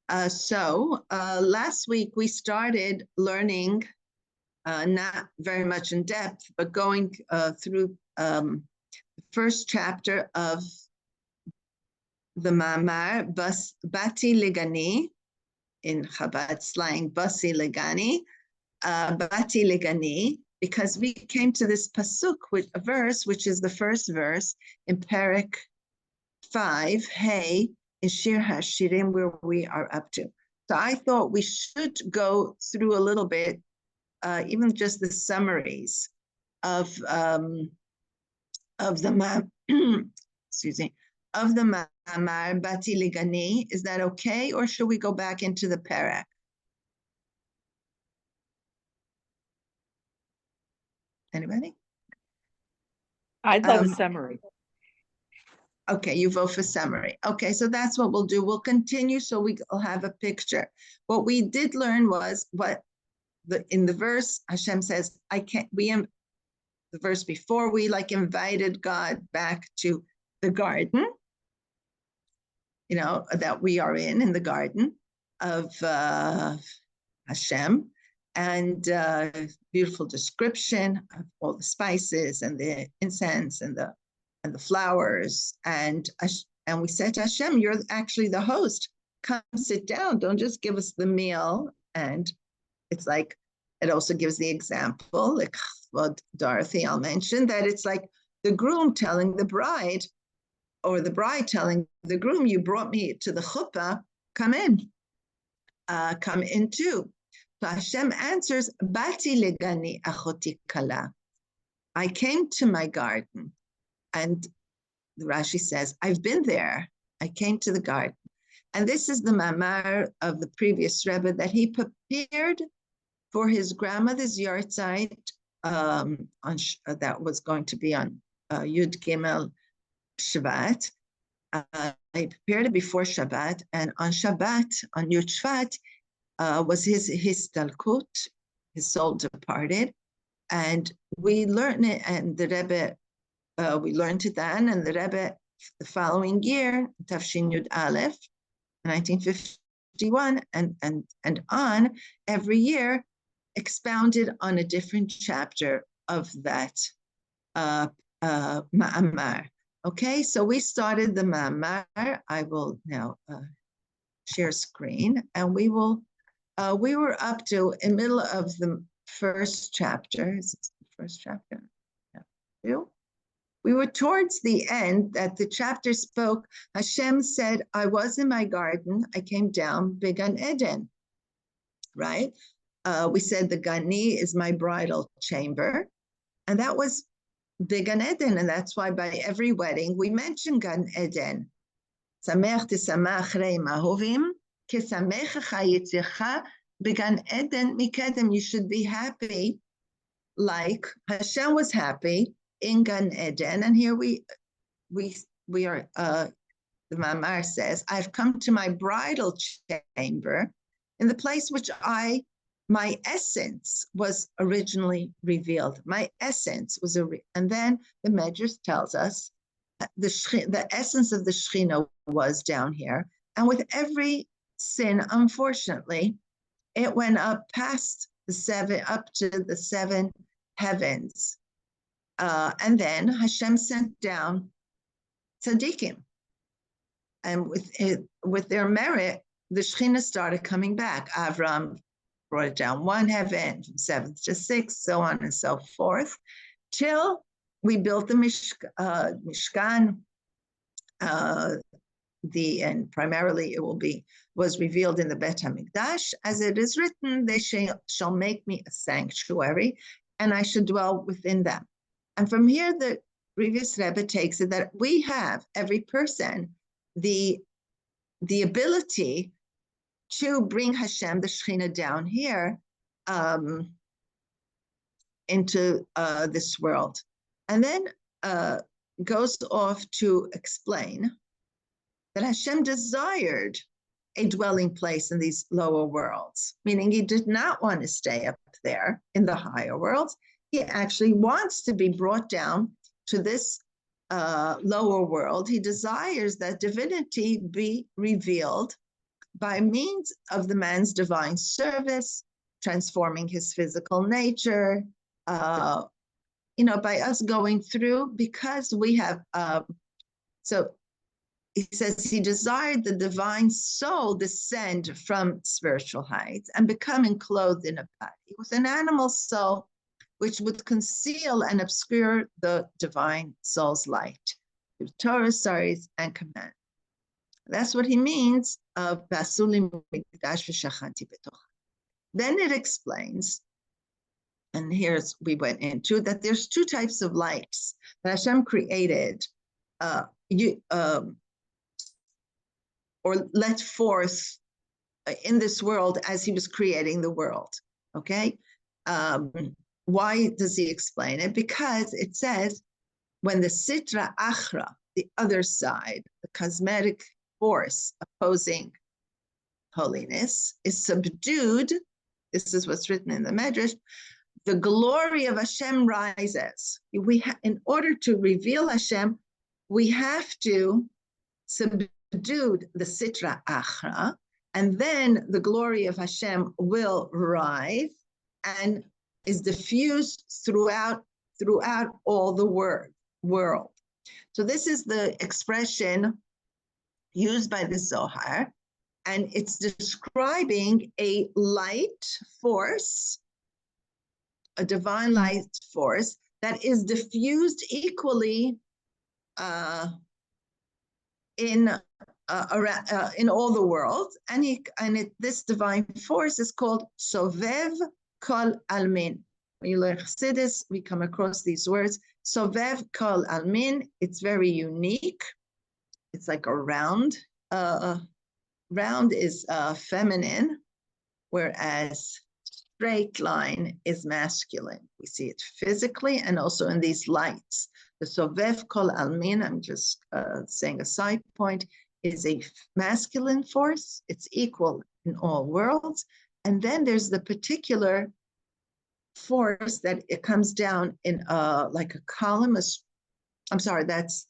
Last week we started learning, not very much in depth, but going through the first chapter of the Ma'amar, Bati Legani, in Chabad slang, Basi Legani, Bati Legani, because we came to this pasuk, with a verse, which is the first verse in Perek 5, Hey, in shir, hashirim, where we are up to. So I thought we should go through a little bit, even just the summaries of the excuse me, of the Ma'amar Bati Legani. Is that okay, or should we go back into the Perek? Anybody? I'd love a summary. Okay, you vote for summary. Okay, so that's what we'll do. We'll continue so we'll have a picture. What we did learn was in the verse, Hashem says, the verse before, we invited God back to the garden, that we are in the garden of Hashem, and beautiful description of all the spices and the incense and the flowers, and we said to Hashem, you're actually the host. Come sit down. Don't just give us the meal. And it's like, it also gives the example, like what Dorothy, I'll mention, that it's like the groom telling the bride, or the bride telling the groom, you brought me to the chuppah, come in too. So Hashem answers, Bati legani achoti kala. I came to my garden. And the Rashi says, I've been there. I came to the garden. And this is the Ma'amar of the previous Rebbe that he prepared for his grandmother's yahrzeit, that was going to be on Yud Gimel Shabbat. He prepared it before Shabbat, and on Shabbat, on Yud Shvat, was his talkut, his soul departed, and we learned it, and the Rebbe, we learned it then, and the Rebbe, the following year, Tafshin Yud Aleph, 1951, and on, every year, expounded on a different chapter of that Ma'amar. Okay, so we started the Ma'amar. I will now share screen, and we were up to in the middle of the first chapter. Is this the first chapter? Yeah. We were towards the end that the chapter spoke. Hashem said, I was in my garden. I came down, Began Eden, right? We said the Gani is my bridal chamber. And that was Began Eden. And that's why by every wedding, we mention Gan Eden. Samech tisamach rei mahovim, kesamecha yitzecha Began Eden mikedem. You should be happy like Hashem was happy in Gan Eden. And here we are, the Ma'amar says, I've come to my bridal chamber in the place which my essence was originally revealed. My essence was, and then the Medrash tells us the essence of the Shechina was down here. And with every sin, unfortunately, it went up past up to the 7 heavens. And then Hashem sent down tzaddikim. And with their merit, the Shechina started coming back. Avram brought it down 1 heaven, from 7th to 6th, so on and so forth, till we built the Mishkan. And primarily it was revealed in the Bet HaMikdash, as it is written, they shall make me a sanctuary, and I should dwell within them. And from here, the previous Rebbe takes it that we have, every person, the ability to bring Hashem, the Shechina, down here into this world. And then goes off to explain that Hashem desired a dwelling place in these lower worlds, meaning he did not want to stay up there in the higher worlds. He actually wants to be brought down to this lower world. He desires that divinity be revealed by means of the man's divine service, transforming his physical nature, by us going through, because we have, so he says he desired the divine soul descend from spiritual heights and become enclosed in a body with an animal soul, which would conceal and obscure the divine soul's light through Torah, stories, and command. That's what he means of Basulim Mikdash v'Shachanti betocha. Then it explains, and here's we went into that there's two types of lights that Hashem created, or let forth in this world as he was creating the world. Okay, why does he explain it? Because it says when the Sitra Achra, the other side, the cosmetic force opposing holiness, is subdued. This is what's written in the Medrash. The glory of Hashem rises. In order to reveal Hashem, we have to subdue the Sitra Achra, and then the glory of Hashem will rise and is diffused throughout all the world. So this is the expression used by the Zohar, and it's describing a light force, a divine light force that is diffused equally in all the world, this divine force is called Sovev Kol Almin. When you learn Chassidus, we come across these words. Sovev Kol Almin. It's very unique. It's like a round. Round is feminine, whereas straight line is masculine. We see it physically and also in these lights. The Sovev Kol Almin, I'm just saying a side point, is a masculine force. It's equal in all worlds. And then there's the particular force that it comes down in like a column. I'm sorry, that's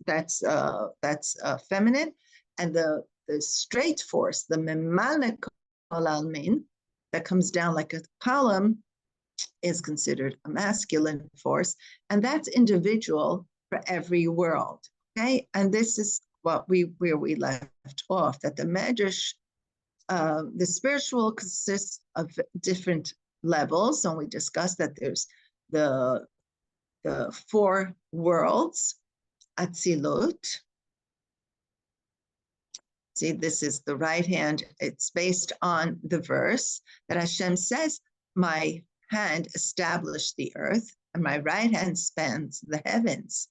feminine. And the straight force, the Memale Kol Almin, that comes down like a column, is considered a masculine force. And that's individual for every world. Okay, and this is where we left off, that the Medrash, the spiritual consists of different levels, and we discussed that there's the four worlds, Atzilut. See, this is the right hand. It's based on the verse that Hashem says, my hand established the earth, and my right hand spans the heavens.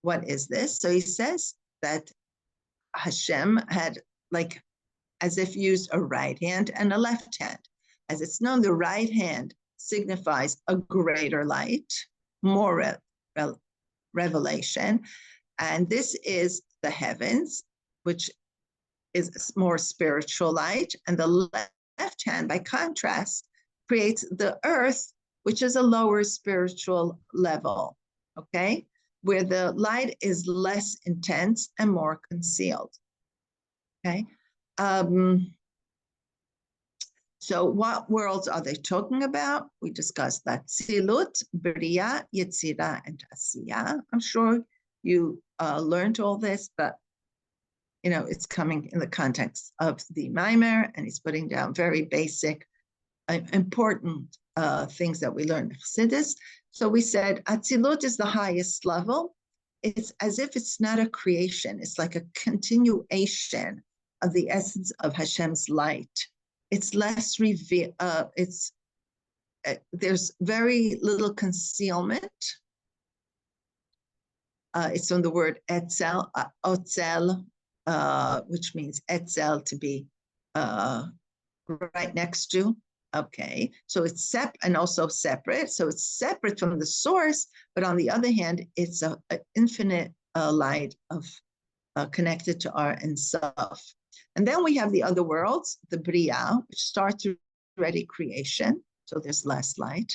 What is this? So he says that Hashem had, like, as if used a right hand and a left hand. As it's known, the right hand signifies a greater light, more revelation. And this is the heavens, which is more spiritual light. And the left hand, by contrast, creates the earth, which is a lower spiritual level, okay? Where the light is less intense and more concealed, okay? So what worlds are they talking about? We discussed that Tzilut, Bria, Yetzira, and Asiya. I'm sure you learned all this, but it's coming in the context of the Maimer, and he's putting down very basic, important things that we learned in Chassidus. So we said Atzilut is the highest level. It's as if it's not a creation. It's like a continuation of the essence of Hashem's light. It's less revealed. There's very little concealment. It's from the word etzel, otzel, which means etzel, to be right next to. Okay, so it's and also separate. So it's separate from the source, but on the other hand, it's an infinite light of connected to our Ensof. And then we have the other worlds, the Bria, which starts already creation. So there's less light.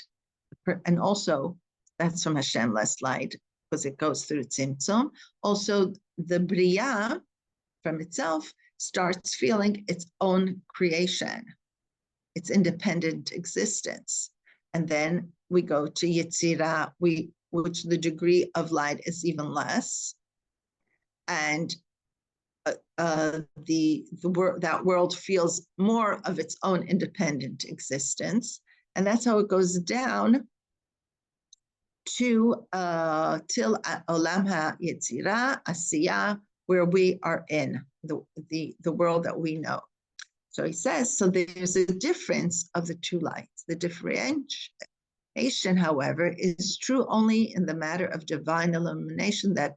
And also, that's from Hashem, less light, because it goes through Tzimtzum. Also, the Bria from itself starts feeling its own creation, its independent existence. And then we go to Yetzirah, which the degree of light is even less. And that world feels more of its own independent existence. And that's how it goes down to till Olam HaYetzirah, Asiyah, where we are in the world that we know. So he says, so there's a difference of the two lights. The differentiation, however, is true only in the matter of divine illumination that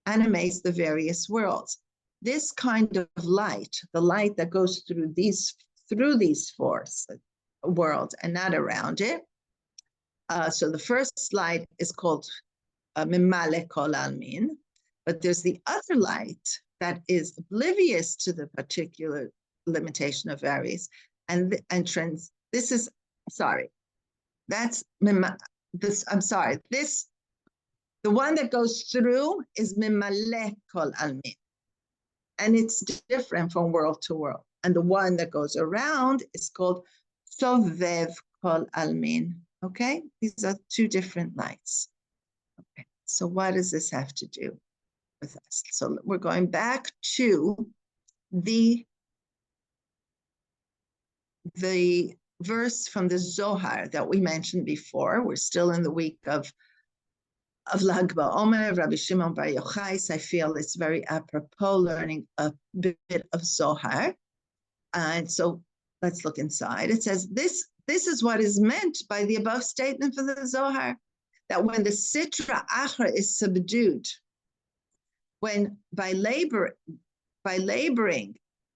animates the various worlds. This kind of light, the light that goes through these worlds and not around it. So the first light is called Mimale Kol Almin, but there's the other light that is oblivious to the particular limitation of various, the one that goes through is Mimale Kol Almin, and it's different from world to world. And the one that goes around is called Sovev Kol Almin. Okay, these are two different lights. Okay, so what does this have to do with us? So we're going back to the verse from the Zohar that we mentioned before. We're still in the week of Lag BaOmer, Rabbi Shimon Bar Yochai. I feel it's very apropos learning a bit of Zohar. And so let's look inside. It says, this is what is meant by the above statement for the Zohar, that when the Sitra Achra is subdued, when by laboring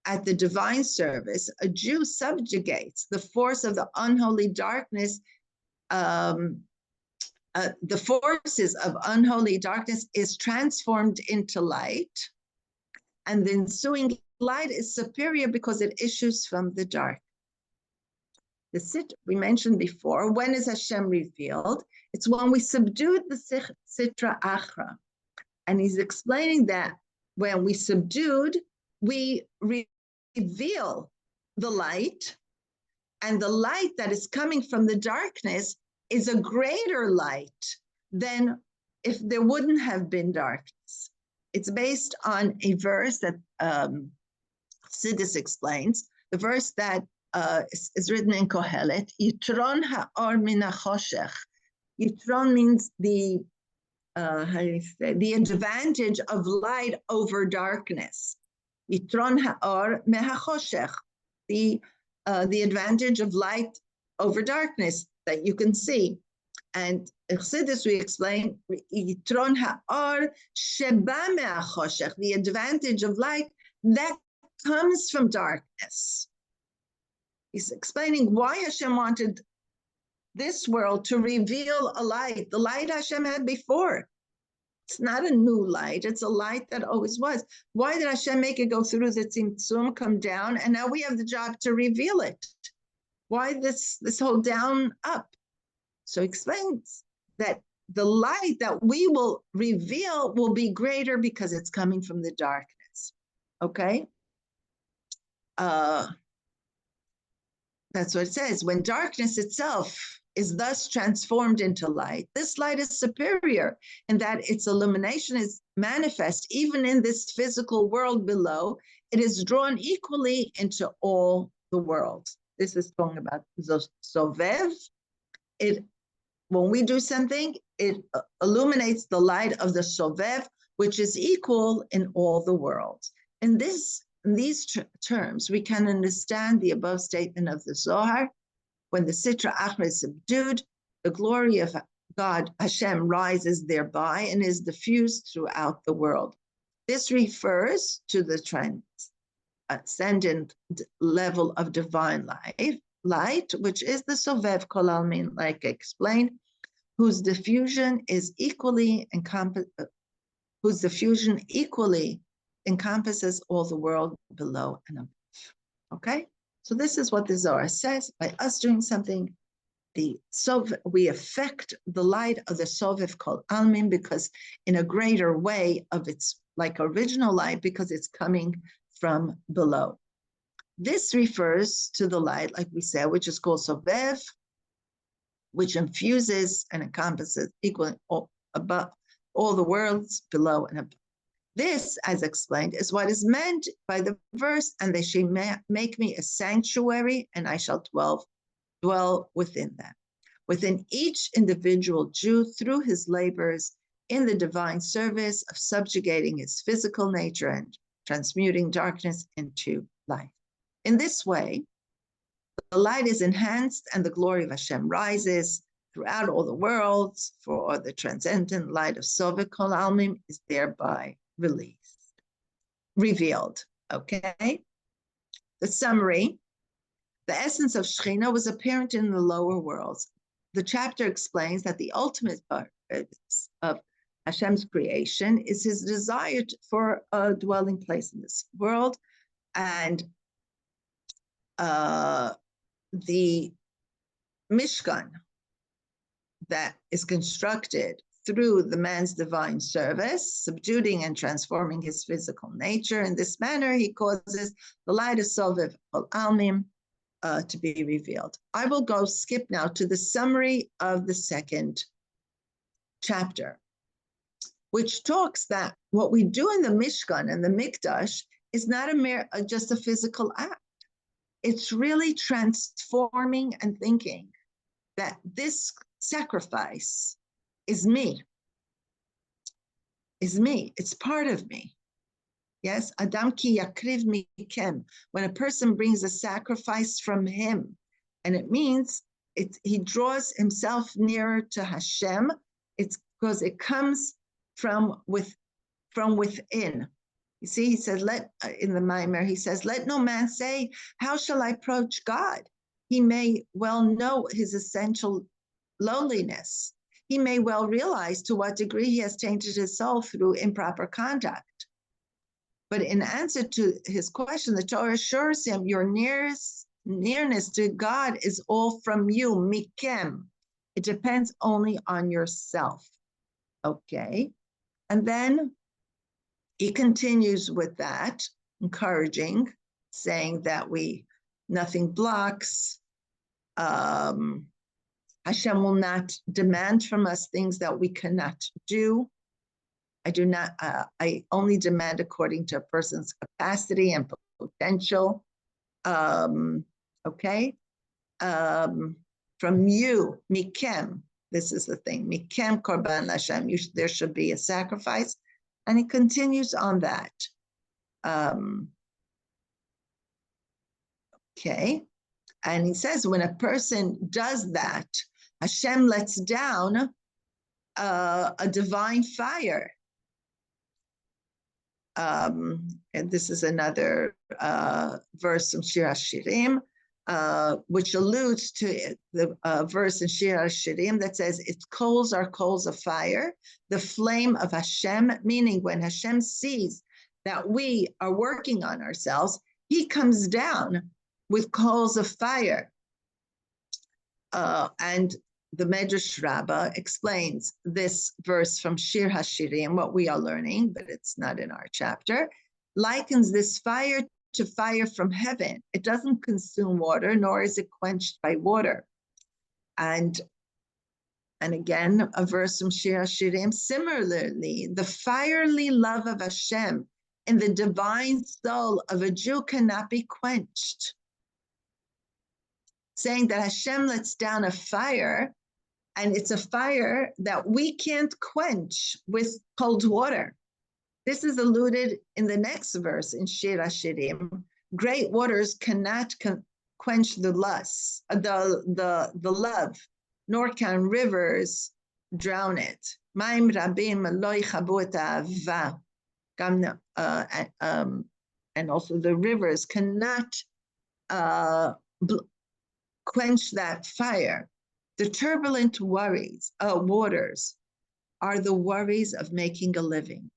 at the divine service, a Jew subjugates the force of the unholy darkness, the forces of unholy darkness is transformed into light, and the ensuing light is superior because it issues from the dark. The Sitra, we mentioned before, when is Hashem revealed? It's when we subdued the Sitra Achra. And he's explaining that when we subdued, we reveal the light, and the light that is coming from the darkness is a greater light than if there wouldn't have been darkness. It's based on a verse that Chassidus explains, the verse that is written in Kohelet, Yitron ha'or min ha'choshech. Yitron means the advantage of light over darkness. Yitron ha'or min ha'choshech, the advantage of light over darkness that you can see. And in Chassidus we explain, Yitron ha'or sheba min ha'choshech, the advantage of light that comes from darkness. He's explaining why Hashem wanted this world to reveal a light, the light Hashem had before. It's not a new light, it's a light that always was. Why did Hashem make it go through the Tzimtzum, come down, and now we have the job to reveal it? Why this whole down up? So he explains that the light that we will reveal will be greater because it's coming from the darkness. Okay? That's what it says. When darkness itself is thus transformed into light, this light is superior in that its illumination is manifest even in this physical world below. It is drawn equally into all the world. This is talking about Sovev. When we do something, it illuminates the light of the Sovev, which is equal in all the worlds. In these terms, we can understand the above statement of the Zohar. When the Sitra Achra is subdued, the glory of God, Hashem, rises thereby and is diffused throughout the world. This refers to the transcendent level of divine light, which is the Sovev Kol Almin, like I explained, whose diffusion equally encompasses all the world below and above. Okay? So this is what the Zohar says. By us doing something, we affect the light of the Sovev Kol Almin, because in a greater way of its like original light, because it's coming from below. This refers to the light, like we said, which is called Sovev, which infuses and encompasses equally above all the worlds below and above. This, as explained, is what is meant by the verse, and they shall make me a sanctuary, and I shall dwell within them. Within each individual Jew, through his labors in the divine service of subjugating his physical nature and transmuting darkness into light. In this way, the light is enhanced and the glory of Hashem rises throughout all the worlds, for the transcendent light of Sovek Kol Almim is thereby revealed. Okay? The summary: the essence of Shekhinah was apparent in the lower worlds. The chapter explains that the ultimate purpose of Hashem's creation is his desire for a dwelling place in this world, and the Mishkan that is constructed through the man's divine service, subduing and transforming his physical nature. In this manner, he causes the light of Sovev Kol Almim to be revealed. I will skip now to the summary of the second chapter, which talks that what we do in the Mishkan and the Mikdash is not just a physical act. It's really transforming and thinking that this sacrifice is me. It's part of me. Yes, Adam ki yakriv mikem. When a person brings a sacrifice from him, and it means he draws himself nearer to Hashem. It's because it comes from within. You see, he says, in the Maimer, he says, let no man say, how shall I approach God? He may well know his essential lowliness. He may well realize to what degree he has tainted his soul through improper conduct. But in answer to his question, the Torah assures him, your nearness to God is all from you, mikem. It depends only on yourself. Okay. And then he continues with that, encouraging, saying that nothing blocks. Hashem will not demand from us things that we cannot do. I only demand according to a person's capacity and potential. Okay. From you, mikem, this is the thing, mikem korban Hashem, there should be a sacrifice. And he continues on that. Okay. And he says, when a person does that, Hashem lets down a divine fire. And this is another verse from Shir Hashirim, which alludes to the verse in Shir Hashirim that says, its coals are coals of fire, the flame of Hashem, meaning when Hashem sees that we are working on ourselves, he comes down with coals of fire. And the Medrash Rabbah explains this verse from Shir Hashirim, what we are learning, but it's not in our chapter, likens this fire to fire from heaven. It doesn't consume water, nor is it quenched by water. And again, a verse from Shir Hashirim, similarly, the fiery love of Hashem in the divine soul of a Jew cannot be quenched. Saying that Hashem lets down a fire, and it's a fire that we can't quench with cold water. This is alluded in the next verse in Shir Hashirim. Great waters cannot quench the lust, the love, nor can rivers drown it. Maim rabim lo yichabu et ha'ava. And also the rivers cannot quench that fire. The turbulent waters are the worries of making a living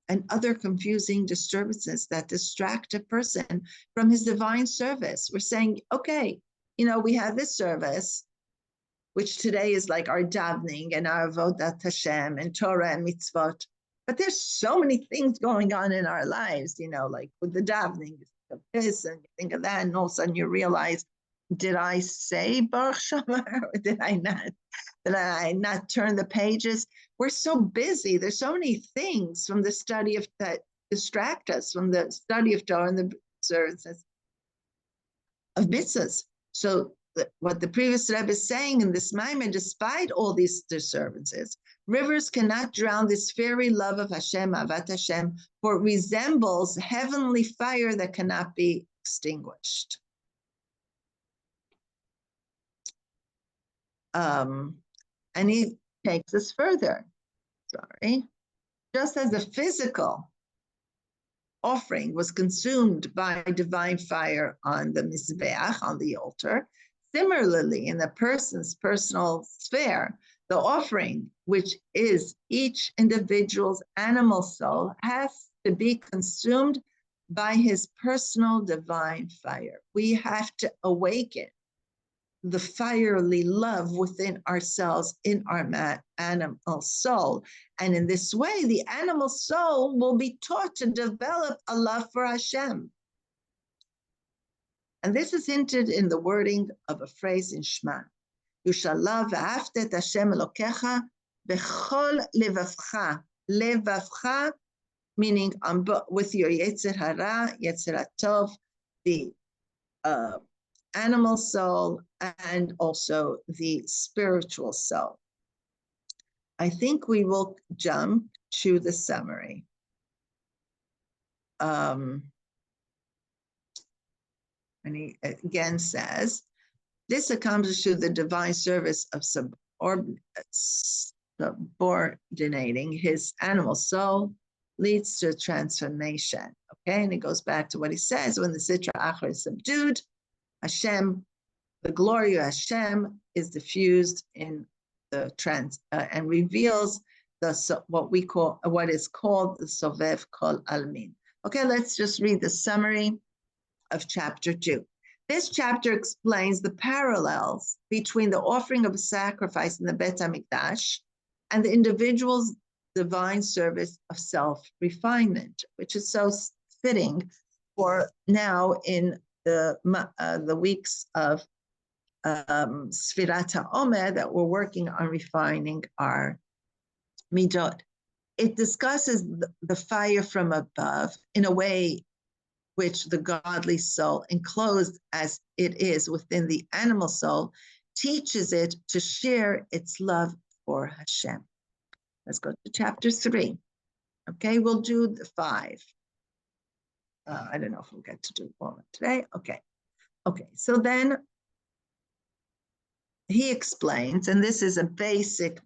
and other confusing disturbances that distract a person from his divine service. We're saying, okay, we have this service, which today is like our davening and our avodat Hashem and Torah and mitzvot. But there's so many things going on in our lives, like with the davening, you think of this and you think of that, and all of a sudden you realize, did I say Baruch Shamar or did I not? Did I not turn the pages? We're so busy. There's so many things from the study of that distract us from the study of Torah and the observances of mitzvahs. So what the previous Rebbe is saying in this Maimon, despite all these disturbances, rivers cannot drown this fairy love of Hashem, Avat Hashem, for it resembles heavenly fire that cannot be extinguished. And he takes us further. Just as a physical offering was consumed by divine fire on the Mizbeach, on the altar, similarly, in the person's personal sphere, the offering, which is each individual's animal soul, has to be consumed by his personal divine fire. We have to awaken the fiery love within ourselves, in our animal soul. And in this way, the animal soul will be taught to develop a love for Hashem. And this is hinted in the wording of a phrase in Shema. You shall love v'ahavta et Hashem Elokecha b'chol levavcha. Levavcha, meaning with your Yetzer Hara, Yetzer Tov, the animal soul, and also the spiritual soul. I think we will jump to the summary. And he again says, this accomplishes through the divine service of subordinating his animal soul leads to transformation. Okay, and he goes back to what he says, when the Sitra Achra is subdued, Hashem, the glory of Hashem is diffused in the and reveals what is called the Sovev Kol Almin. Okay, let's just read the summary of chapter 2. This chapter explains the parallels between the offering of a sacrifice in the Bet HaMikdash and the individual's divine service of self-refinement, which is so fitting for now in the weeks of Sfirat HaOmer that we're working on refining our midot. It discusses the fire from above in a way which the godly soul, enclosed as it is within the animal soul, teaches it to share its love for Hashem. Let's go to chapter 3. Okay, we'll do the 5. I don't know if we'll get to do all of it today. Okay, so then he explains, and this is a basic,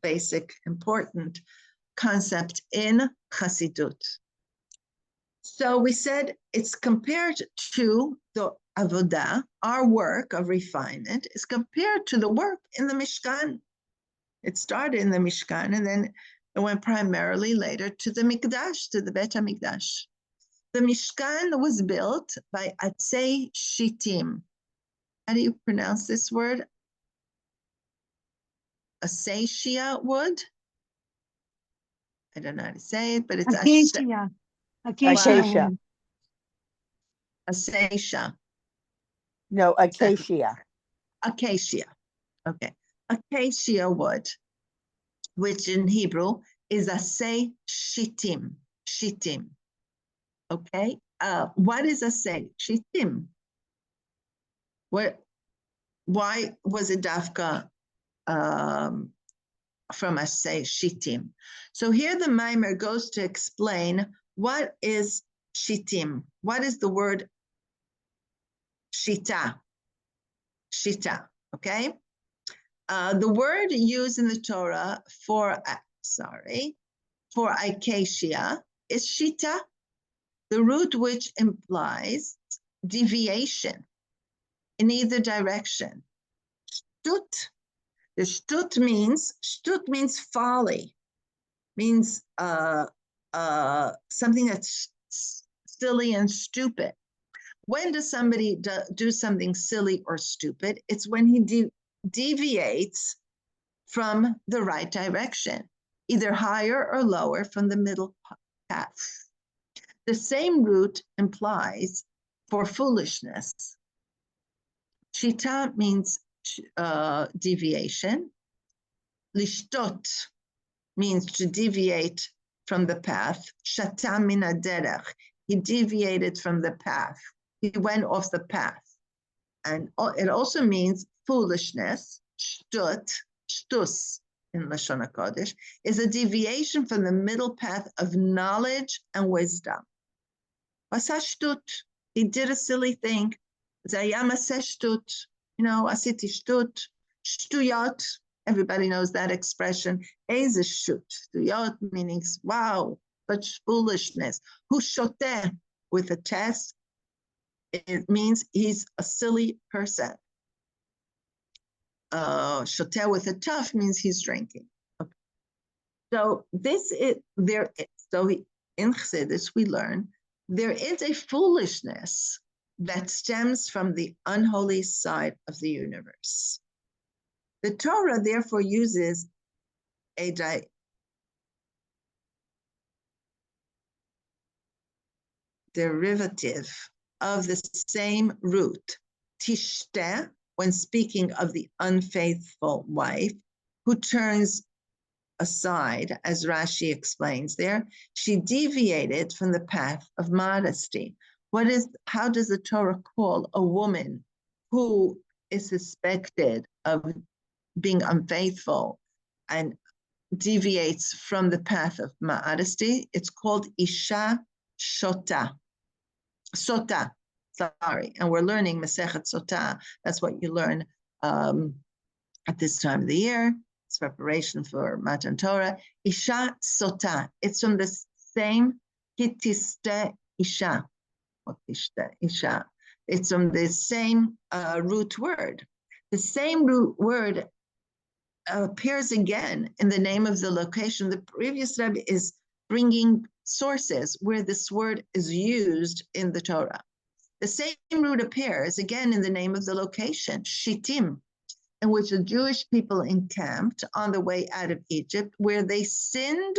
important concept in Chassidut. So we said it's compared to the avodah, our work of refinement is compared to the work in the Mishkan. It started in the Mishkan and then it went primarily later to the Mikdash, to the Bet HaMikdash. The Mishkan was built by Atzei Shittim. How do you pronounce this word? Acacia wood? I don't know how to say it, but it's Acacia. Acacia. Acacia. No, acacia. Acacia. Okay. Acacia wood, which in Hebrew is Asei Shittim. Shittim. Okay. What is Asei Shittim? Why was it Dafka from Asei Shittim? So here the Maimer goes to explain what is Shittim. What is the word Shita? Shita, okay? The word used in the Torah for acacia is Shita, the root which implies deviation in either direction. Shtut, the shtut means folly, means something that's silly and stupid. When does somebody do something silly or stupid? It's when he deviates from the right direction. either higher or lower from the middle path. The same root implies for foolishness. Shita means deviation. Lishtot means to deviate from the path. Shata min haderech. He deviated from the path. He went off the path. And it also means foolishness. Shtut, shtus in Lashon HaKodesh, is a deviation from the middle path of knowledge and wisdom. Asa shtut. He did a silly thing. Zayama shtut. Asiti shtut. Shtuyot. Everybody knows that expression. Eze shtut. Shtuyot meaning, wow, such foolishness. Hu shoteh with a test. It means he's a silly person. Shoteh with a tough means he's drinking. Okay. So this is there. So in Chassidus we learn there is a foolishness that stems from the unholy side of the universe. The Torah therefore uses a derivative of the same root, tishteh, when speaking of the unfaithful wife who turns aside, as Rashi explains there. She deviated from the path of modesty. How does the Torah call a woman who is suspected of being unfaithful and deviates from the path of modesty? It's called Isha Shota. Sota, sorry. And we're learning Masechet Sota. That's what you learn at this time of the year. It's preparation for Matan Torah. Isha Sota. It's from the same Kitiste Isha. Isha. It's from the same root word. The same root word appears again in the name of the location. The previous Rebbe is bringing sources where this word is used in the Torah. The same root appears again in the name of the location, Shittim, in which the Jewish people encamped on the way out of Egypt, where they sinned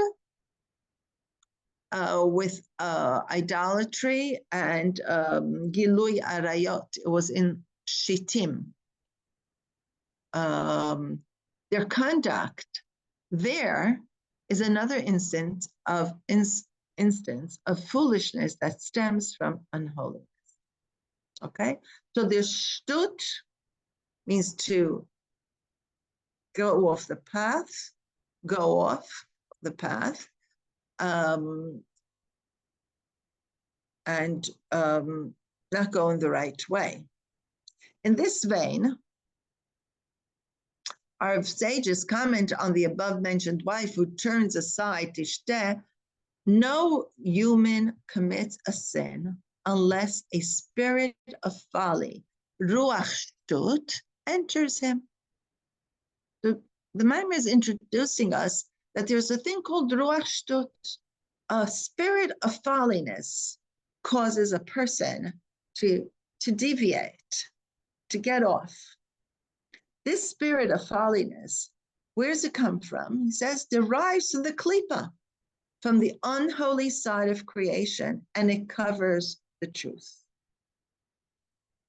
with idolatry and Gilui Arayot. It was in Shittim. Their conduct there is another instance of foolishness that stems from unholiness. Okay, so the shtut means to go off the path, and not go in the right way. In this vein, our sages comment on the above-mentioned wife who turns aside, tishteh. No human commits a sin unless a spirit of folly, ruach shtut, enters him. The Maimar is introducing us that there's a thing called ruach shtut. A spirit of folliness causes a person to deviate, to get off. This spirit of folliness, where does it come from? He says, derives from the klipa, from the unholy side of creation, and it covers the truth.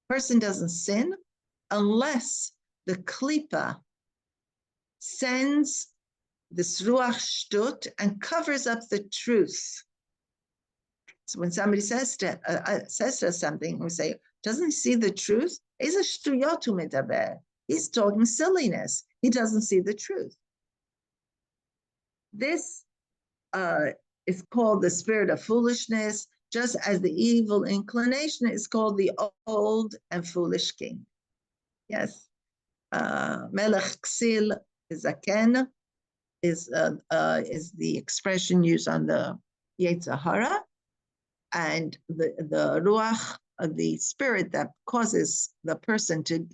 Person doesn't sin unless the klipa sends this ruach shtut and covers up the truth. So when somebody says to us something, we say, doesn't he see the truth? He's talking silliness. He doesn't see the truth. This is called the spirit of foolishness, just as the evil inclination is called the old and foolish king. Yes. Melech Ksil Zaken is the expression used on the Yetzer Hara, and the Ruach, the spirit that causes the person to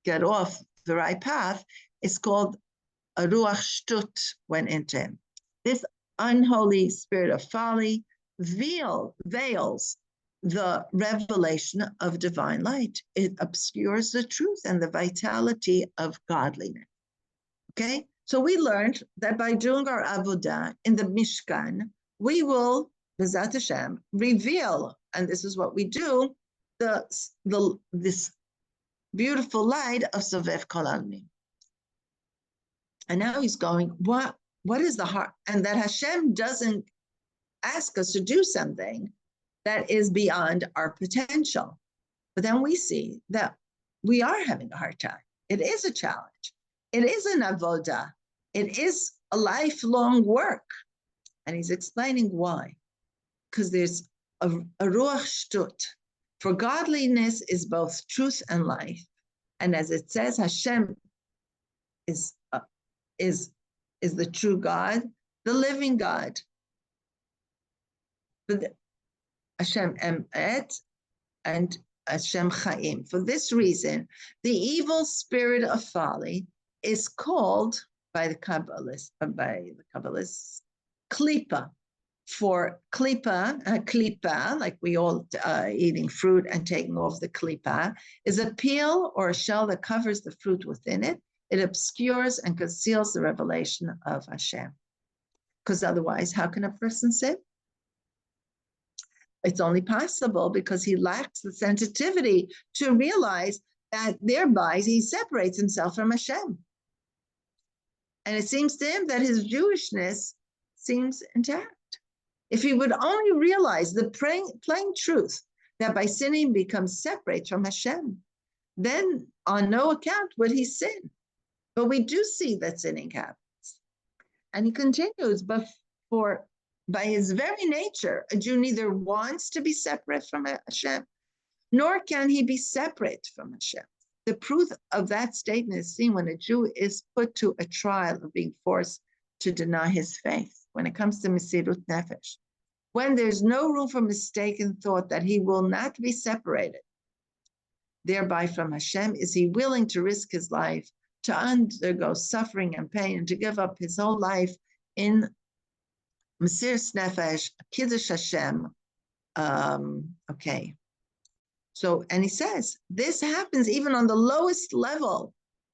get off the right path, is called a Ruach Shtut when into him. This unholy spirit of folly veils the revelation of divine light. It obscures the truth and the vitality of godliness. Okay? So we learned that by doing our avodah in the Mishkan, we will, B'ezrat Hashem, reveal, and this is what we do, this beautiful light of Sovev Kol Almin. And now he's going, what is the heart? And that Hashem doesn't ask us to do something that is beyond our potential. But then we see that we are having a hard time. It is a challenge. It is an avodah. It is a lifelong work. And he's explaining why. Because there's a ruach shtut. For godliness is both truth and life. And as it says, Hashem is the true God, the living God. But Hashem emet and Hashem chaim. For this reason, the evil spirit of folly is called by the Kabbalists, klipa. For klipa, like we all eating fruit and taking off the klipa, is a peel or a shell that covers the fruit within it. It obscures and conceals the revelation of Hashem. Because otherwise, how can a person sin? It's only possible because he lacks the sensitivity to realize that thereby he separates himself from Hashem. And it seems to him that his Jewishness seems intact. If he would only realize the plain truth that by sinning becomes separate from Hashem, then on no account would he sin. But we do see that sinning happens. And he continues, but by his very nature, a Jew neither wants to be separate from Hashem, nor can he be separate from Hashem. The proof of that statement is seen when a Jew is put to a trial of being forced to deny his faith. When it comes to Mesirut Nefesh, when there's no room for mistaken thought that he will not be separated thereby from Hashem, is he willing to risk his life, to undergo suffering and pain, and to give up his whole life in Mesirut Nefesh, Kiddush Hashem. Okay. So, and he says, this happens even on the lowest level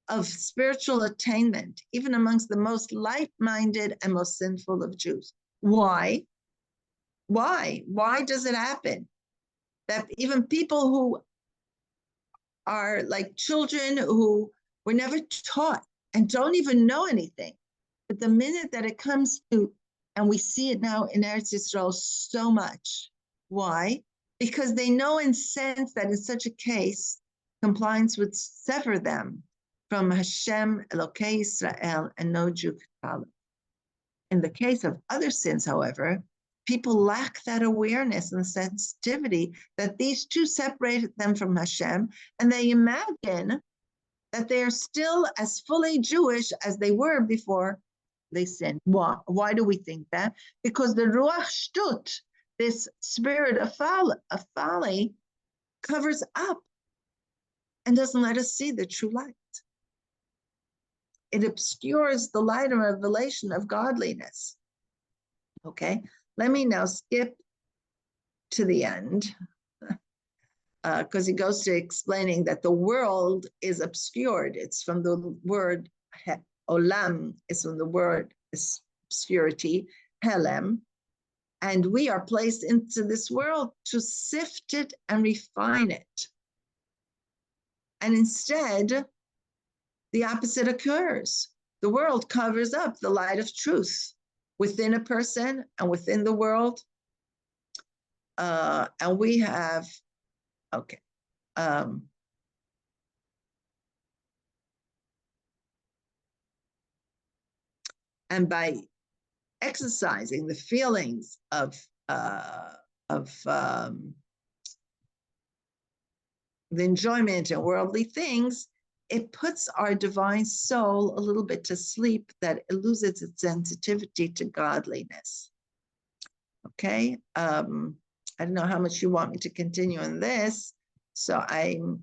of spiritual attainment, even amongst the most light-minded and most sinful of Jews. Why? Why does it happen? That even people who are like children who were never taught and don't even know anything, but the minute that it comes to, and we see it now in Eretz Yisrael so much. Why? Because they know and sense that in such a case, compliance would sever them from Hashem, Elokei Yisrael, and no Jew could follow. In the case of other sins, however, people lack that awareness and sensitivity that these two separated them from Hashem, and they imagine that they are still as fully Jewish as they were before they sinned. Why do we think that? Because the Ruach Shtut, this spirit of folly, covers up and doesn't let us see the true light. It obscures the light and revelation of godliness. Okay, let me now skip to the end because he goes to explaining that the world is obscured. It's from the word olam, it's from the word obscurity, helem, and we are placed into this world to sift it and refine it. And instead, the opposite occurs. The world covers up the light of truth within a person and within the world. And we have, okay. And by exercising the feelings of the enjoyment and worldly things, it puts our divine soul a little bit to sleep, that it loses its sensitivity to godliness. Okay, I don't know how much you want me to continue on this, so I'm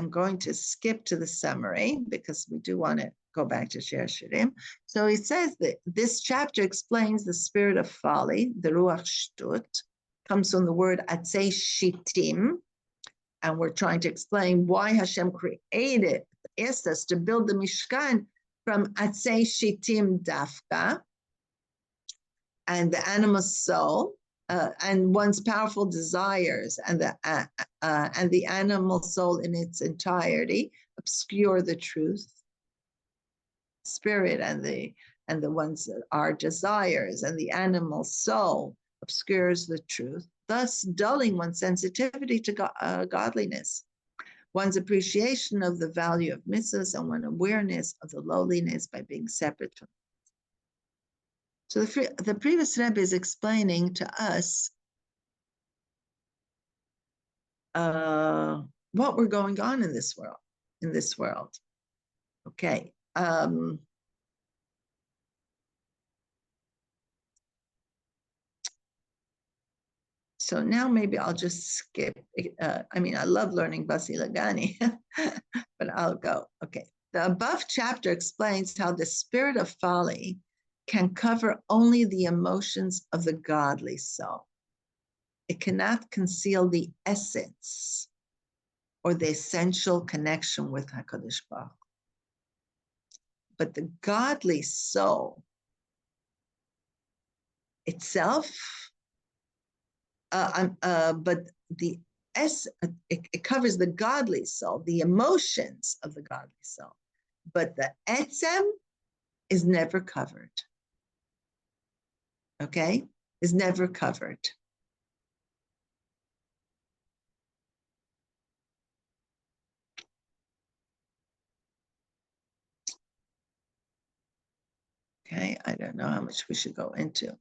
going to skip to the summary because we do want to go back to shir hashirim. So he says that this chapter explains the spirit of folly, the ruach shtut, comes from the word atzei shitim, and we're trying to explain why Hashem asked us to build the Mishkan from atzei shitim dafka, and the animal soul, and one's powerful desires, and the animal soul in its entirety obscure the truth. Spirit and the ones that are desires and the animal soul obscures the truth, thus dulling one's sensitivity to godliness, one's appreciation of the value of mitzvahs, and one's awareness of the lowliness by being separate from. So the previous Rebbe is explaining to us what we're going on in this world. Okay. So now maybe I'll just skip. I mean, I love learning Basi Legani, but I'll go. Okay. The above chapter explains how the spirit of folly can cover only the emotions of the godly soul. It cannot conceal the essence or the essential connection with HaKadosh Baruch Hu. But the godly soul itself, but it covers the godly soul, the emotions of the godly soul. But the etzem is never covered. Okay? Is never covered. Okay, I don't know how much we should go into.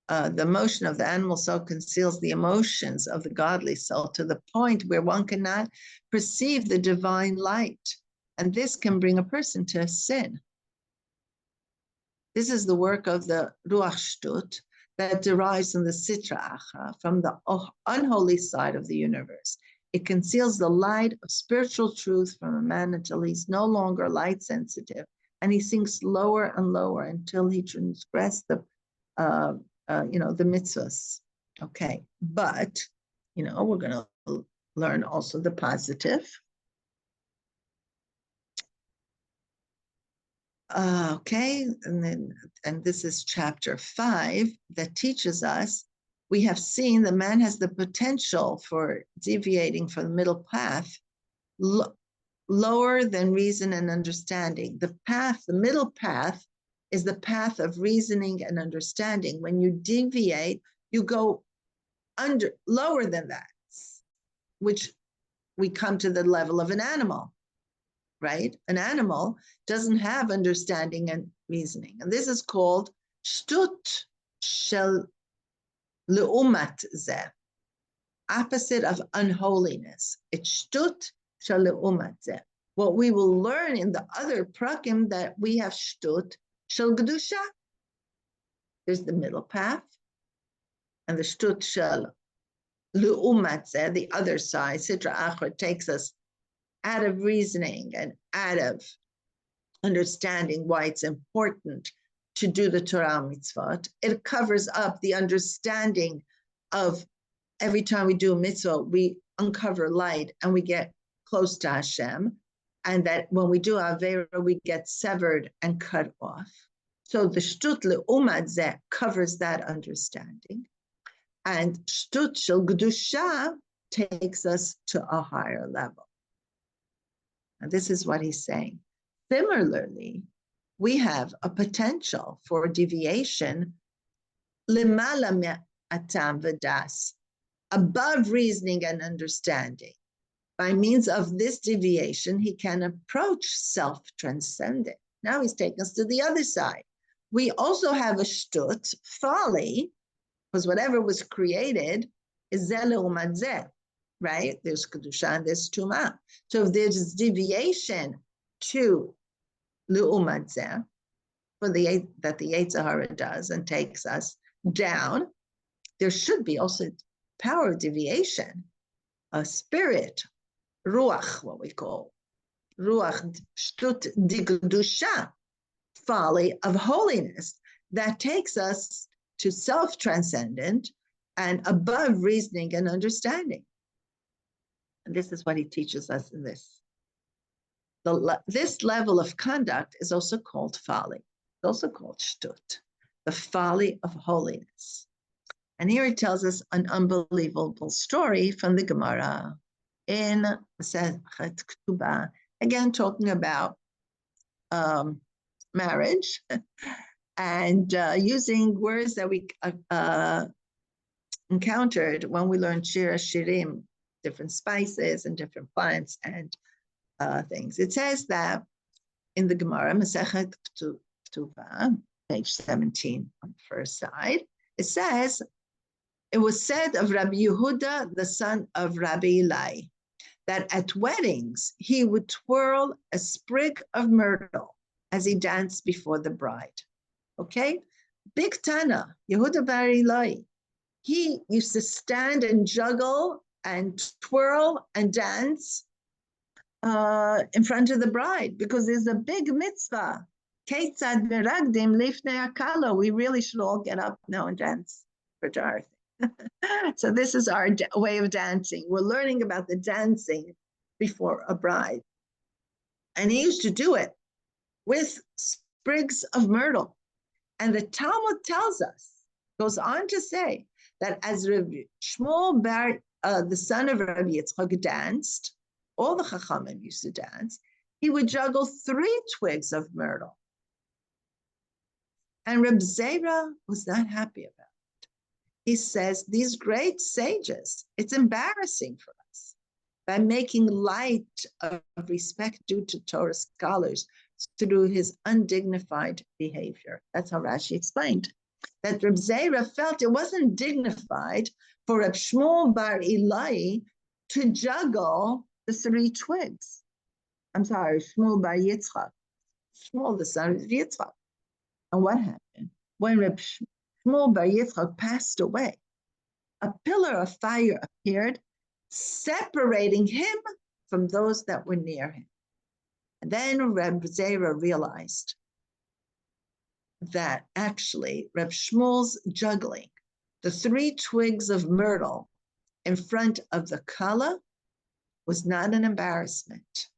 The emotion of the animal soul conceals the emotions of the godly soul to the point where one cannot perceive the divine light. And this can bring a person to sin. This is the work of the Ruach Shtut that derives from the Sitra Achra, from the unholy side of the universe. It conceals the light of spiritual truth from a man until he's no longer light sensitive, and he sinks lower and lower until he transgress the mitzvahs. Okay, but we're going to learn also the positive. Okay, and this is chapter 5 that teaches us. We have seen the man has the potential for deviating from the middle path, lower than reason and understanding. The middle path is the path of reasoning and understanding. When you deviate, you go lower than that, which we come to the level of an animal, right? An animal doesn't have understanding and reasoning. And this is called shtut shel leumat zeh, opposite of unholiness. It's shtut shel leumat zeh. What we will learn in the other prakim that we have shtut shel gedusha. There's the middle path, and the shtut shel leumat zeh, the other side, Sitra Achra, takes us out of reasoning and out of understanding why it's important to do the Torah mitzvot. It covers up the understanding of every time we do a mitzvah, we uncover light and we get close to Hashem. And that when we do Avera, we get severed and cut off. So the Shtut Le'umat Zeh covers that understanding. And Shtut Shel Gedusha takes us to a higher level. And this is what he's saying. Similarly, we have a potential for deviation limala me'atam v'das, above reasoning and understanding. By means of this deviation, he can approach self-transcendent. Now he's taking us to the other side. We also have a shtut, folly, because whatever was created is zeh le'umat zeh, right? There's kedusha and there's tumah. So if there's deviation to leumat zeh, that the Yetzer Hara does and takes us down, there should be also power of deviation, a spirit, ruach, what we call ruach shtut digdusha, folly of holiness, that takes us to self-transcendent and above reasoning and understanding. And this is what he teaches us in this. this level of conduct is also called folly. It's also called shtut, the folly of holiness. And here he tells us an unbelievable story from the Gemara in Masechet Ketubah, again talking about marriage and using words that we encountered when we learned shir, hashirim, different spices and different plants and things. It says that in the Gemara, Masechet Ketubah, page 17 on the first side, it says, it was said of Rabbi Yehuda, the son of Rabbi Eli, that at weddings he would twirl a sprig of myrtle as he danced before the bride. Okay? Big Tana, Yehuda bar Eli, he used to stand and juggle and twirl and dance in front of the bride because there's a big mitzvah. Ketzad meragdim lifnei hakala. We really should all get up now and dance for Dorothy. So this is our way of dancing. We're learning about the dancing before a bride. And he used to do it with sprigs of myrtle. And the Talmud tells us, goes on to say, that as Rabbi Shmuel bar, the son of Rabbi Yitzchak, danced, all the Chachamim used to dance, he would juggle 3 twigs of myrtle. And Reb Zera was not happy about it. He says, these great sages, it's embarrassing for us by making light of respect due to Torah scholars through his undignified behavior. That's how Rashi explained. That Reb Zera felt it wasn't dignified for Reb Shmuel bar Eli to juggle the 3 twigs. I'm sorry, Shmuel bar Yitzchak. Shmuel, the son of Yitzchak. And what happened? When Reb Shmuel bar Yitzchak passed away, a pillar of fire appeared, separating him from those that were near him. And then Reb Zera realized that actually Reb Shmuel's juggling the 3 twigs of myrtle in front of the kala was not an embarrassment.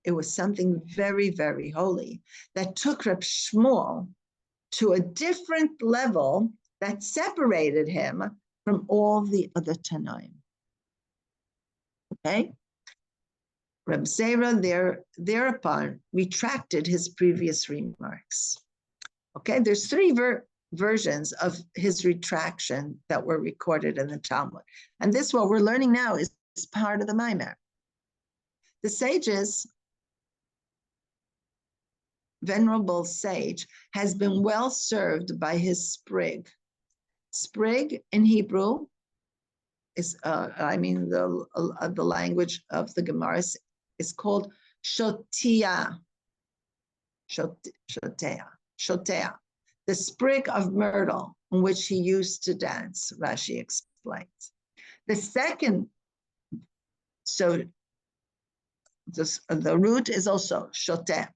It was something very, very holy that took Reb Shmuel to a different level that separated him from all the other Tanaim. Okay? Reb Zera thereupon retracted his previous remarks. Okay, there's 3 versions of his retraction that were recorded in the Talmud. And this, what we're learning now, is part of the Maimer. The sages, venerable sage, has been well served by his sprig. Sprig in Hebrew is, the language of the Gemara is called shotea. Shotea, the sprig of myrtle on which he used to dance, Rashi explains. The second, so the root is also shotea.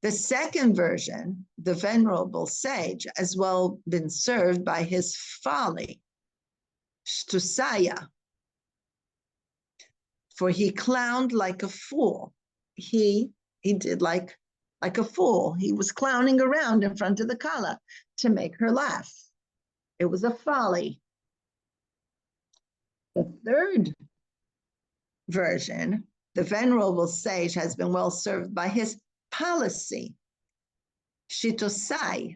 The second version, the venerable sage, as well been served by his folly, shtusaya, for he clowned like a fool. He did like a fool. He was clowning around in front of the kala to make her laugh. It was a folly. The third version, the venerable sage has been well served by his policy, shitosai.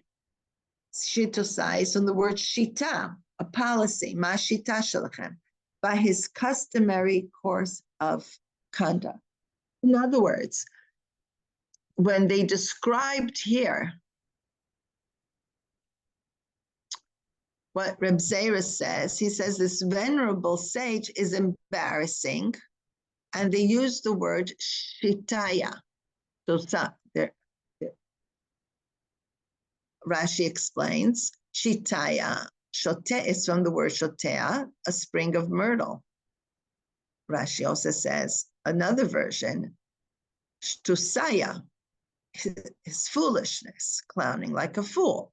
Shitosai is from the word shita, a policy, ma shita shalachem, by his customary course of conduct. In other words, when they described here what Reb Zera says, he says this venerable sage is embarrassing, and they use the word shitaya. So Rashi explains, shitaya, shote is from the word shotea, a spring of myrtle. Rashi also says, another version, shtusaya, his foolishness, clowning like a fool.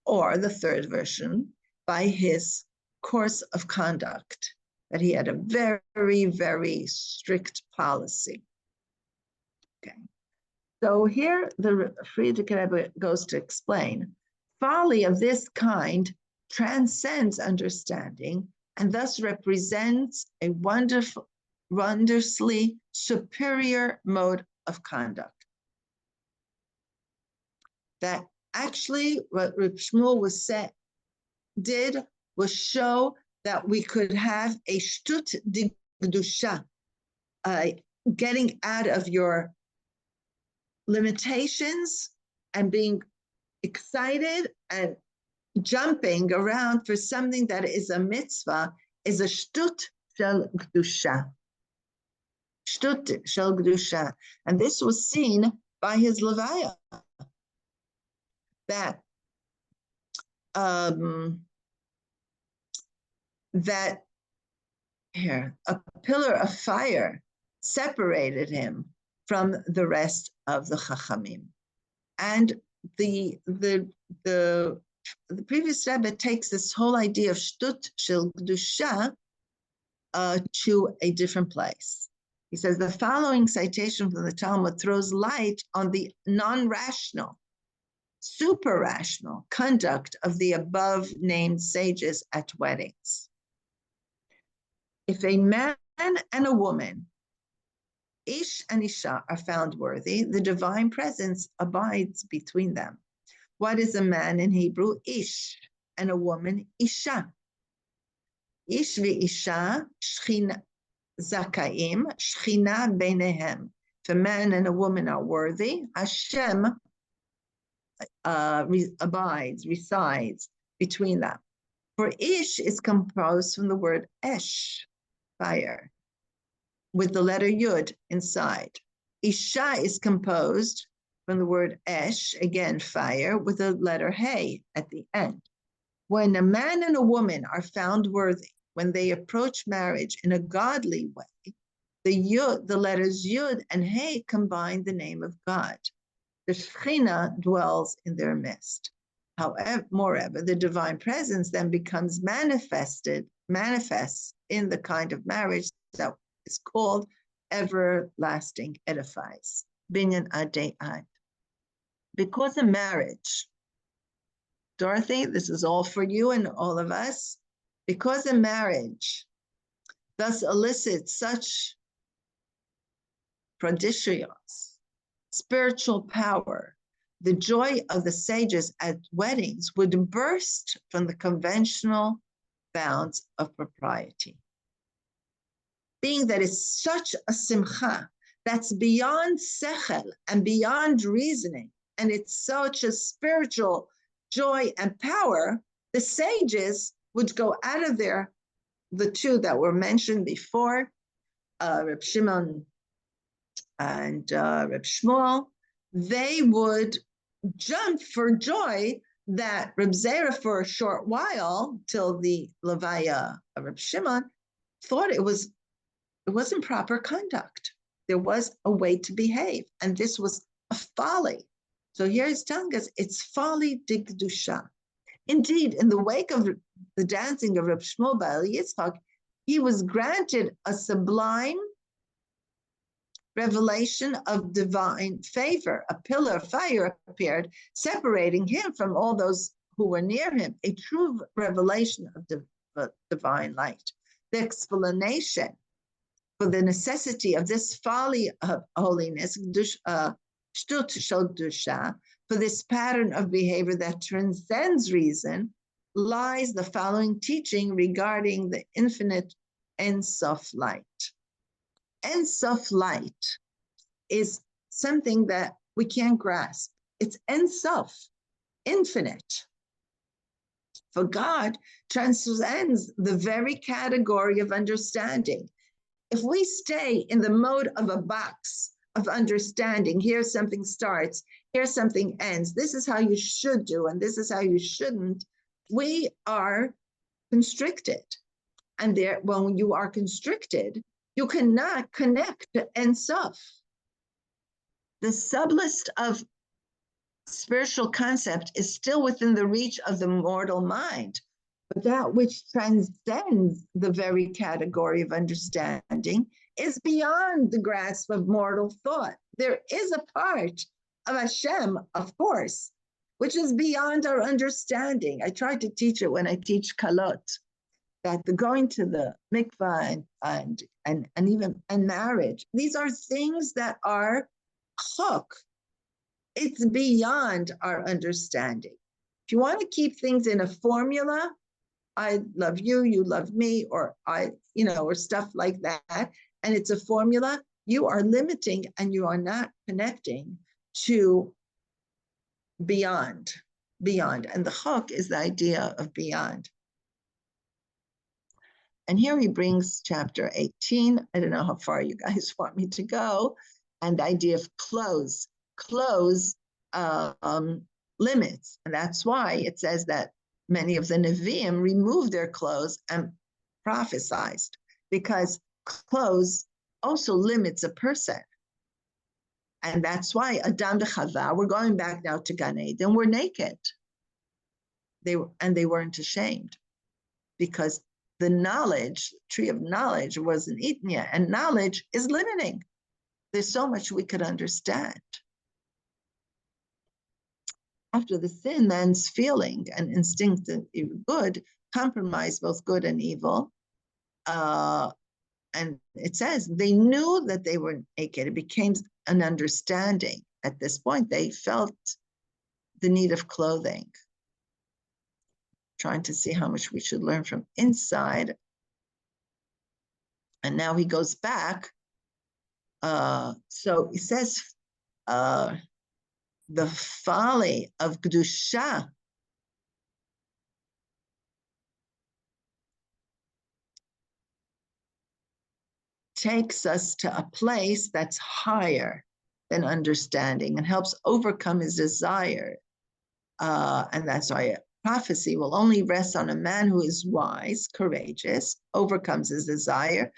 Or the third version, by his course of conduct, that he had a very, very strict policy. Okay. So here the Friedrich Rebbe goes to explain, folly of this kind transcends understanding and thus represents a wondrously superior mode of conduct. That actually what Reb Shmuel did was show that we could have a shtut d'gdusha, getting out of your limitations and being excited and jumping around for something that is a mitzvah is a shtut shel gdusha. Shtut shel gdusha. And this was seen by his levaya. That a pillar of fire separated him from the rest of the chachamim. And the previous Rebbe takes this whole idea of shtut shel gdusha to a different place. He says the following citation from the Talmud throws light on the non-rational, super-rational conduct of the above-named sages at weddings. If a man and a woman, Ish and Isha, are found worthy, the divine presence abides between them. What is a man in Hebrew? Ish, and a woman, Isha. Ish v'Isha, Shechina Zakaim, Shechina beinehem. If a man and a woman are worthy, Hashem resides between them. For Ish is composed from the word Esh, fire, with the letter Yud inside. Isha is composed from the word Esh, again fire, with the letter Hey at the end. When a man and a woman are found worthy, when they approach marriage in a godly way, the letters Yud and Hey combine the name of God. The Shechina dwells in their midst. However, moreover, the divine presence then becomes manifests in the kind of marriage that is called everlasting edifies. Binyan adei ad. Because a marriage, Dorothy, this is all for you and all of us, because a marriage thus elicits such prodigious spiritual power, the joy of the sages at weddings would burst from the conventional bounds of propriety. Being that it's such a simcha that's beyond sechel and beyond reasoning, and it's such a spiritual joy and power, the sages would go out of there, the two that were mentioned before, Reb Shimon and Reb Shmuel, they would jump for joy that Reb Zera, for a short while, till the Levaya of Reb Shimon, thought it wasn't proper conduct. There was a way to behave, and this was a folly. So here he's telling us it's folly d'gdusha. Indeed, in the wake of the dancing of Reb Shmuel Bar Yitzchak, he was granted a sublime revelation of divine favor. A pillar of fire appeared, separating him from all those who were near him, a true revelation of divine light. The explanation for the necessity of this folly of holiness, shtut shel gdusha, for this pattern of behavior that transcends reason, lies the following teaching regarding the infinite Ein Sof light. Ein Sof light is something that we can't grasp. It's Ein Sof, infinite. For God transcends the very category of understanding. If we stay in the mode of a box of understanding, here something starts, here something ends, this is how you should do, and this is how you shouldn't, we are constricted. And there, when you are constricted, you cannot connect to Ein Sof. The subtlest of spiritual concept is still within the reach of the mortal mind, but that which transcends the very category of understanding is beyond the grasp of mortal thought. there is a part of Hashem, of course, which is beyond our understanding. I try to teach it when I teach kalot, that the going to the mikvah and even marriage, these are things that are chok. It's beyond our understanding. If you want to keep things in a formula, I love you, you love me, or or stuff like that, and it's a formula, you are limiting and you are not connecting to beyond. And the chok is the idea of beyond. And here he brings chapter 18. I don't know how far you guys want me to go. And the idea of clothes limits. And that's why it says that many of the Nevi'im removed their clothes and prophesied, because clothes also limits a person. And that's why Adam and Chava, we're going back now to Gan Eden, were naked. They weren't ashamed, because the knowledge, tree of knowledge, wasn't eaten yet, and knowledge is limiting. There's so much we could understand. After the sin, man's feeling and instinctive good compromise both good and evil. And it says they knew that they were naked. It became an understanding. At this point, they felt the need of clothing. Trying to see how much we should learn from inside. And now he goes back. So he says, the folly of Kedusha takes us to a place that's higher than understanding and helps overcome his desire. And that's why prophecy will only rest on a man who is wise, courageous, overcomes his desire,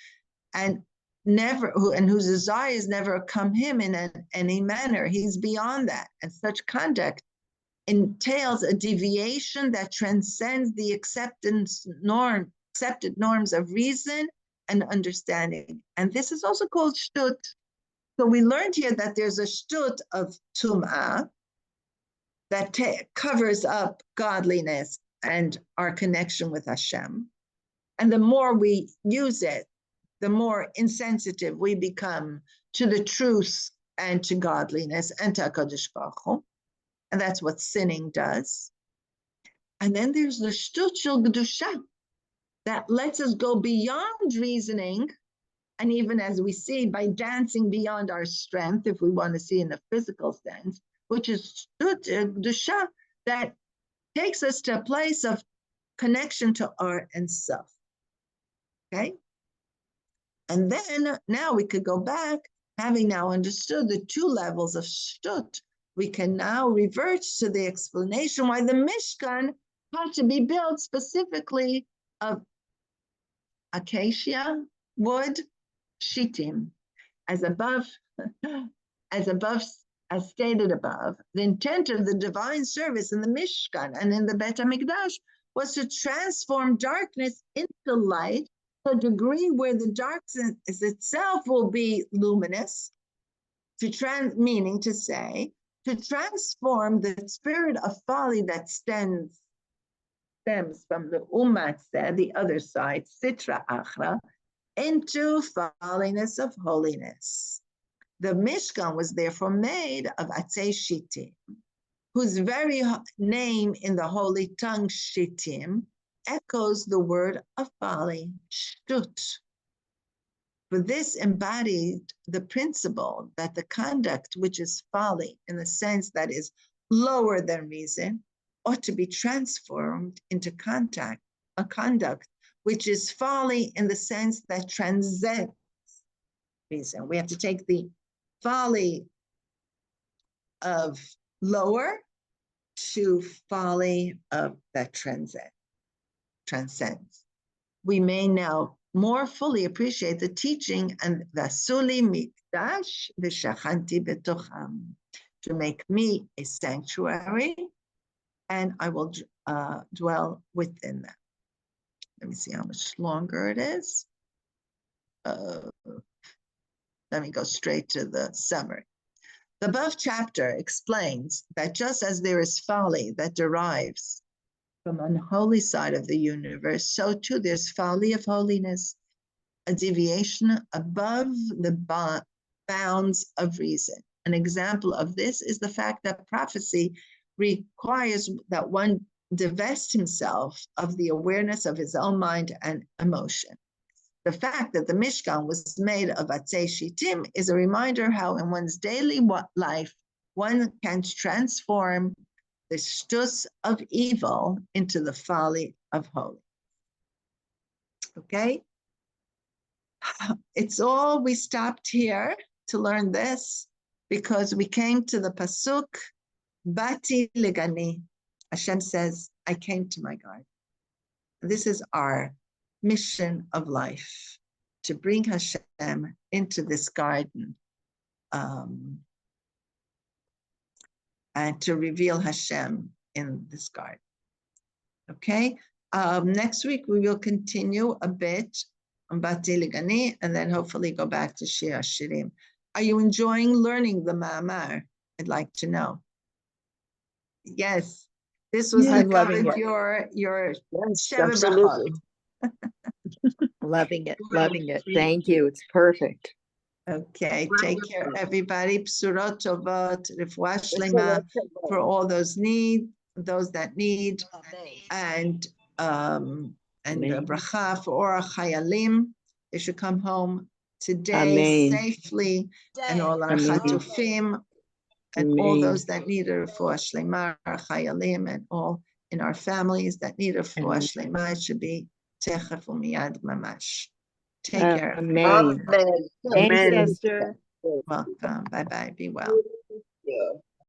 and whose desires never come him in any manner. He's beyond that. And such conduct entails a deviation that transcends the accepted norms of reason and understanding. And this is also called shtut. So we learned here that there's a shtut of tum'ah that covers up godliness and our connection with Hashem. And the more we use it, the more insensitive we become to the truth and to godliness and to HaKadosh Baruch Hu. And that's what sinning does. And then there's the shtut shel Kedusha that lets us go beyond reasoning. And even as we see, by dancing beyond our strength, if we want to see in a physical sense, which is shtut Kedusha, that takes us to a place of connection to art and self. Okay? And then now we could go back, having now understood the two levels of shtut, we can now revert to the explanation why the Mishkan had to be built specifically of acacia wood, shitim. As stated above, the intent of the divine service in the Mishkan and in the Bet HaMikdash was to transform darkness into light to a degree where the darkness itself will be luminous, meaning to say, to transform the spirit of folly that stems from the umatzeh, the other side, sitra achra, into folliness of holiness. The Mishkan was therefore made of atzei shitim, whose very name in the holy tongue, shitim, echoes the word of folly, shtut. For this embodied the principle that the conduct which is folly, in the sense that is lower than reason, ought to be transformed into a conduct which is folly in the sense that transcends reason. We have to take the folly of lower to folly of that transcends. We may now more fully appreciate the teaching and Vasuli Mikdash v'shachanti betocham, to make me a sanctuary, and I will dwell within them. Let me see how much longer it is. Let me go straight to the summary. The above chapter explains that just as there is folly that derives from unholy side of the universe, so too there's folly of holiness, a deviation above the bounds of reason. An example of this is the fact that prophecy requires that one divest himself of the awareness of his own mind and emotion. The fact that the Mishkan was made of atzei shittim is a reminder how in one's daily life one can transform the shtus of evil into the folly of holy. Okay? It's all, we stopped here to learn this because we came to the pasuk, באתי לגני. Hashem says, I came to my garden. This is our mission of life, to bring Hashem into this garden and to reveal Hashem in this garden. Okay? Next week, we will continue a bit on באתי לגני and then hopefully go back to shir hashirim. Are you enjoying learning the ma'amar? I'd like to know. Yes, this was I'm loving it. your Yes, Sheva absolutely. Loving it. Thank you. It's perfect. Okay, take care, everybody. Psurot tovot, refuah shlema for all those that need, and bracha for all chayalim. They should come home today Amen. safely, and all our Amen. chatufim, and all Amen. those that need a refuah shlema, our chayalim, and all in our families that need a refuah shlema. It should be techef umiyad mamash. Take care. Amen. Amen. Thanks, Amen. Esther. Welcome. Bye-bye. Be well. Yeah.